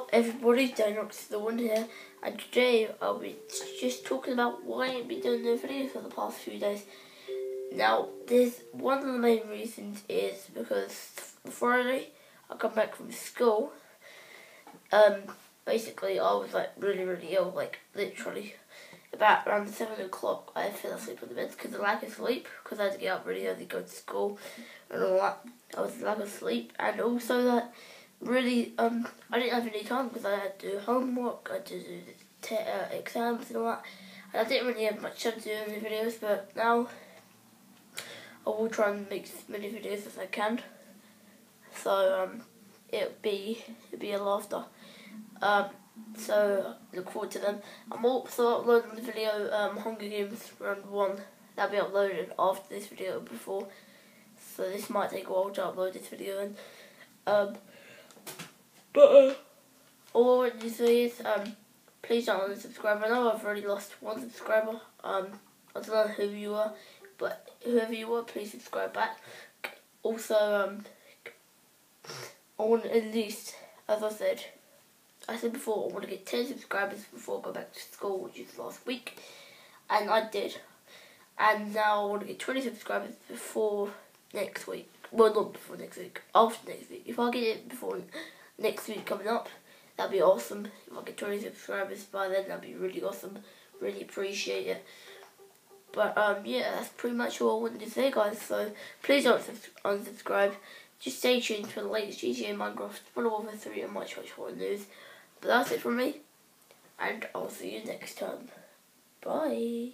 up everybody, DanoxThe1 here, and today I'll be just talking about why I ain't been doing no videos for the past few days. Now, there's one of the main reasons is because Friday I come back from school. Basically I was like really ill, like literally about around 7 o'clock I fell asleep on the bed because of lack of sleep, because I had to get up really early, go to school and all that. I was lack of sleep, and also that really I didn't have any time because I had to do homework, I had to do exams and all that, and I didn't really have much time to do any videos. But now I will try and make as many videos as I can, so it'll be a laughter. So look forward to them. I'm also uploading the video Hunger Games Round 1. That'll be uploaded after this video before, so this might take a while to upload this video. And all I want to say is please don't unsubscribe. I know I've already lost one subscriber. I don't know who you are, but whoever you are, please subscribe back. Also I want at least, as I said before, I want to get 10 subscribers before I go back to school, which is last week, and I did. And now I want to get 20 subscribers before next week. Well, not before next week, after next week. If I get it before next week coming up, that'd be awesome. If I get 20 subscribers by then, that'd be really awesome. Really appreciate it. But yeah, that's pretty much all I wanted to say, guys. So please don't unsubscribe. Just stay tuned for the latest GTA, Minecraft, Modern Warfare 3 and much more news. But that's it from me, and I'll see you next time. Bye.